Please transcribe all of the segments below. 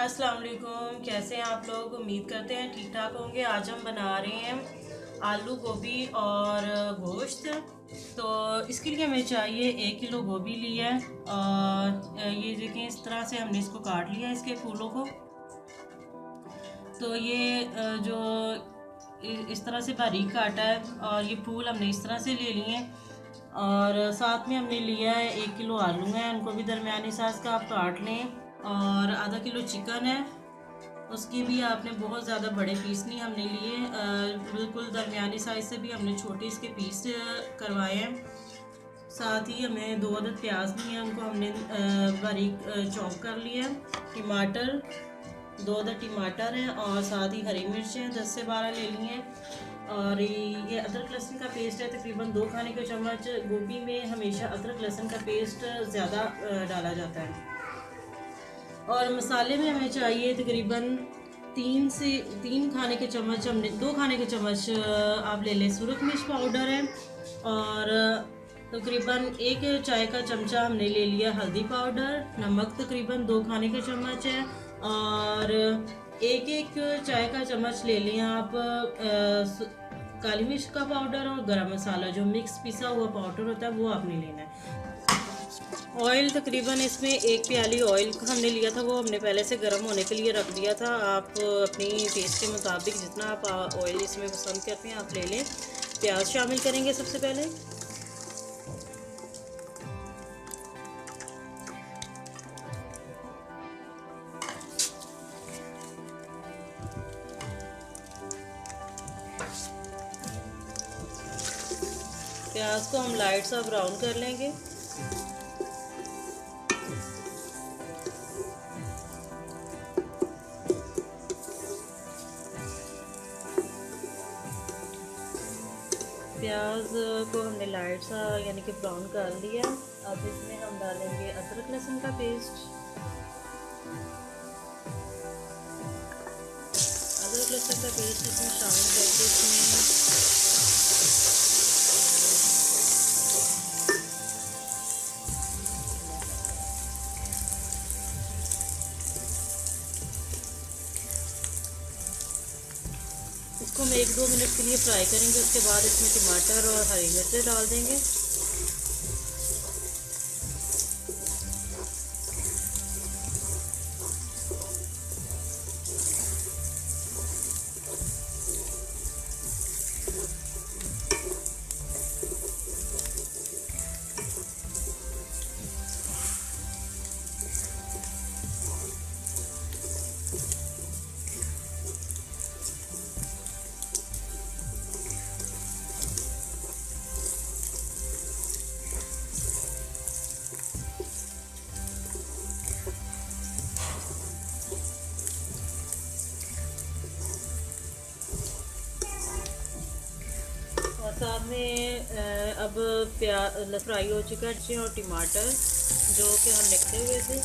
अस्सलाम वालेकुम। कैसे हैं आप लोग? उम्मीद करते हैं ठीक ठाक होंगे। आज हम बना रहे हैं आलू गोभी और गोश्त। तो इसके लिए हमें चाहिए 1 किलो गोभी लिया है और ये देखें इस तरह से हमने इसको काट लिया है, इसके फूलों को। तो ये जो इस तरह से बारीक काटा है और ये फूल हमने इस तरह से ले लिए हैं। और साथ में हमने लिया है 1 किलो आलू हैं, उनको भी दरमियानी साइज़ का आप काट लें। और आधा किलो चिकन है, उसकी भी आपने बहुत ज़्यादा बड़े पीस नहीं हमने लिए, बिल्कुल दरमियानी साइज़ से भी हमने छोटे इसके पीस करवाए हैं। साथ ही हमें 2 अदद प्याज लिए हैं, उनको हमने बारीक चॉप कर लिया है। टमाटर 2 अदद टमाटर हैं और साथ ही हरी मिर्चें 10 से 12 ले लिए हैं। और ये अदरक लहसुन का पेस्ट है, तकरीबन 2 खाने के चम्मच। गोभी में हमेशा अदरक लहसुन का पेस्ट ज़्यादा डाला जाता है। और मसाले में हमें चाहिए तकरीबन 3 खाने के चम्मच, हमने 2 खाने के चम्मच आप ले लें सुरख मिर्च पाउडर है। और तकरीबन 1 चाय का चमचा हमने ले लिया हल्दी पाउडर। नमक तकरीबन 2 खाने के चम्मच है। और एक चाय का चम्मच ले लें आप काली मिर्च का पाउडर और गरम मसाला जो मिक्स पिसा हुआ पाउडर होता है वो आपने लेना है। ऑयल तकरीबन इसमें 1 प्याली ऑयल हमने लिया था, वो हमने पहले से गर्म होने के लिए रख दिया था। आप अपनी टेस्ट के मुताबिक जितना आप ऑयल इसमें पसंद करते हैं आप ले लें। प्याज शामिल करेंगे सबसे पहले। प्याज को हम लाइट सा ब्राउन कर लेंगे। प्याज को हमने लाइट सा यानी कि ब्राउन कर लिया। अब इसमें हम डालेंगे अदरक लहसुन का पेस्ट। अदरक लहसुन का पेस्ट इसमें शामिल करके इसको हम 1-2 मिनट के लिए फ्राई करेंगे। उसके बाद इसमें टमाटर और हरी मिर्चें डाल देंगे। और साथ में अब प्याज फ्राई हो चुका है और टमाटर जो कि हम निकले हुए थे।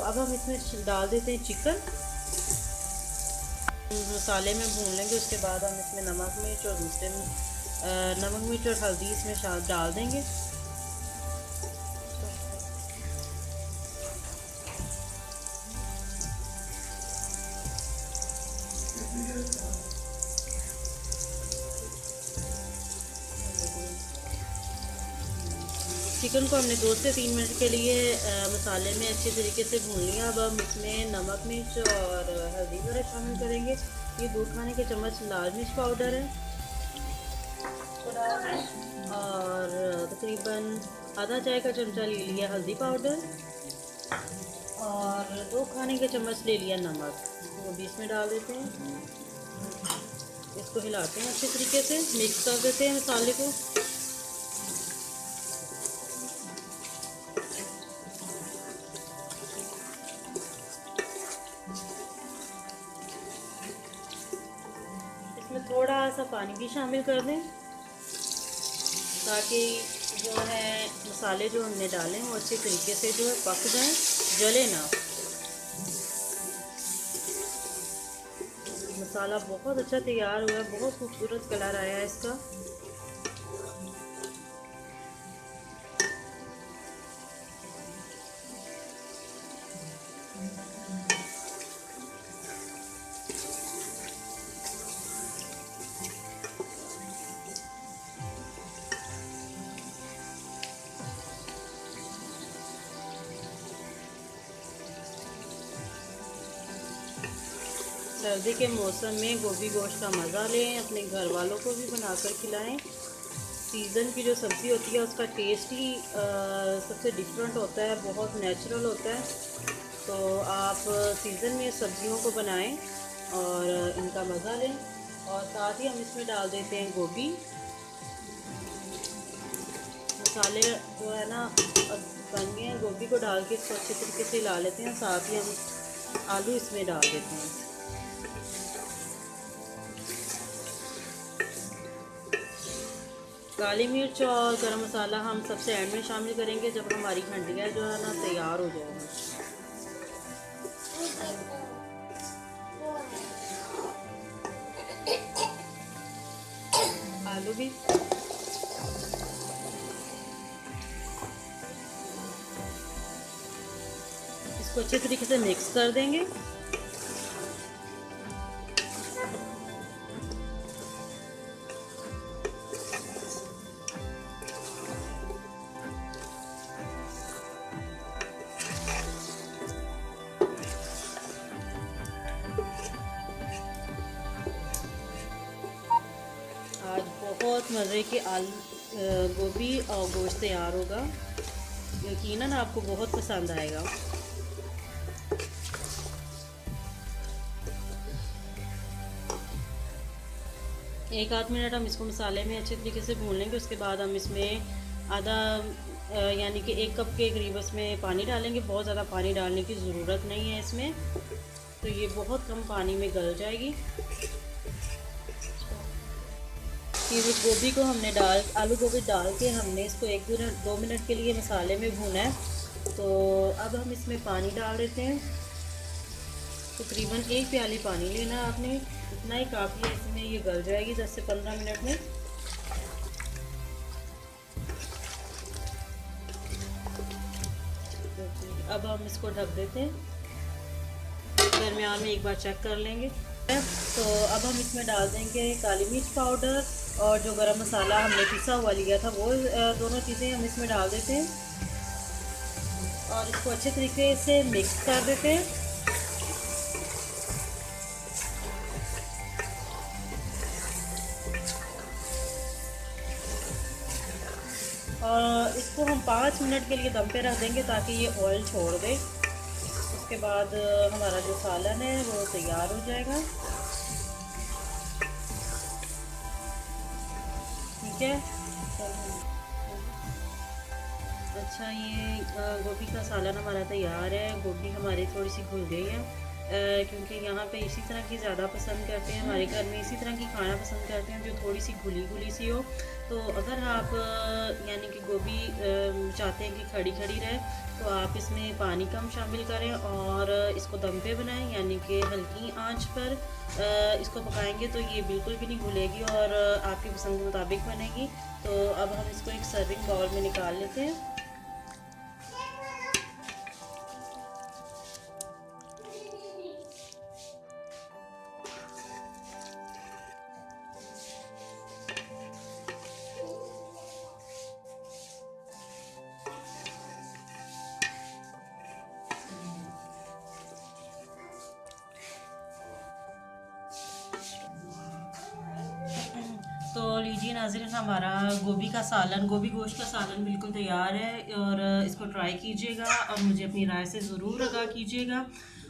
अब हम इसमें डाल देते हैं चिकन। मसाले में भून लेंगे। उसके बाद हम इसमें नमक मिर्च और हल्दी इसमें डाल देंगे। चिकन को हमने 2 से 3 मिनट के लिए मसाले में अच्छे तरीके से भून लिया। अब हम इसमें नमक मिर्च और हल्दी वगैरह शामिल करेंगे। ये 2 खाने के चम्मच लाल मिर्च पाउडर है और तकरीबन आधा चाय का चमचा ले लिया हल्दी पाउडर और 2 खाने के चम्मच ले लिया नमक, वो भी इसमें डाल देते हैं। इसको हिलाते हैं अच्छे तरीके से, मिक्स कर देते हैं मसाले को। इसमें थोड़ा सा पानी भी शामिल कर दें ताकि जो है मसाले जो हमने डाले हैं वो अच्छे तरीके से जो है पक जाएं, जले ना। मसाला बहुत अच्छा तैयार हुआ है, बहुत खूबसूरत कलर आया है इसका। सर्दी के मौसम में गोभी गोश्त का मज़ा लें, अपने घर वालों को भी बनाकर खिलाएं। सीज़न की जो सब्ज़ी होती है उसका टेस्ट ही सबसे डिफरेंट होता है, बहुत नेचुरल होता है। तो आप सीज़न में सब्ज़ियों को बनाएं और इनका मज़ा लें। और साथ ही हम इसमें डाल देते हैं गोभी। मसाले जो है ना बन गए हैं, गोभी को डाल के इसको अच्छे तरीके से हिला लेते हैं। साथ ही हम आलू इसमें डाल देते हैं। काली मिर्च और गरम मसाला हम सबसे एंड में शामिल करेंगे, जब हमारी खंडिया जो है ना तैयार हो जाएगी। आलू भी इसको अच्छे तरीके से मिक्स कर देंगे। आज बहुत मज़े के गोभी और गोश्त तैयार होगा, यकीनन आपको बहुत पसंद आएगा। एक आध मिनट हम इसको मसाले में अच्छे तरीके से भून लेंगे। उसके बाद हम इसमें आधा यानी कि 1 कप के करीब इसमें पानी डालेंगे। बहुत ज़्यादा पानी डालने की ज़रूरत नहीं है इसमें, तो ये बहुत कम पानी में गल जाएगी। फिर इस गोभी को हमने आलू गोभी डाल के हमने इसको 1-2 मिनट के लिए मसाले में भूना है। तो अब हम इसमें पानी डाल देते हैं। तकरीबन 1 प्याली पानी लेना आपने, इतना ही काफ़ी है। इसमें ये गल जाएगी 10 से 15 मिनट में। अब हम इसको ढक देते हैं, दरमियान में एक बार चेक कर लेंगे। तो अब हम इसमें डाल देंगे काली मिर्च पाउडर और जो गरम मसाला हमने पिसा हुआ लिया था वो दोनों चीज़ें हम इसमें डाल देते हैं और इसको अच्छे तरीके से मिक्स कर देते हैं। और इसको हम 5 मिनट के लिए दम पे रख देंगे ताकि ये ऑयल छोड़ दे। उसके बाद हमारा जो सालन है वो तैयार हो जाएगा। ठीक है। अच्छा, ये गोभी का सालन हमारा तैयार है। गोभी हमारी थोड़ी सी घुल गई है, क्योंकि यहाँ पे इसी तरह की ज़्यादा पसंद करते हैं। हमारे घर में इसी तरह की खाना पसंद करते हैं जो थोड़ी सी घुली घुली सी हो। तो अगर आप यानी कि गोभी चाहते हैं कि खड़ी खड़ी रहे तो आप इसमें पानी कम शामिल करें और इसको दम पे बनाएं, यानी कि हल्की आंच पर इसको पकाएंगे तो ये बिल्कुल भी नहीं घुलेगी और आपकी पसंद के मुताबिक बनेगी। तो अब हम इसको एक सर्विंग बाउल में निकाल लेते हैं। तो लीजिए नाज़रीन, हमारा गोभी का सालन, गोभी गोश्त का सालन बिल्कुल तैयार है और इसको ट्राई कीजिएगा और मुझे अपनी राय से ज़रूर आगाह कीजिएगा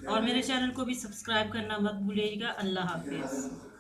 और मेरे चैनल को भी सब्सक्राइब करना मत भूलिएगा। अल्लाह हाफिज़।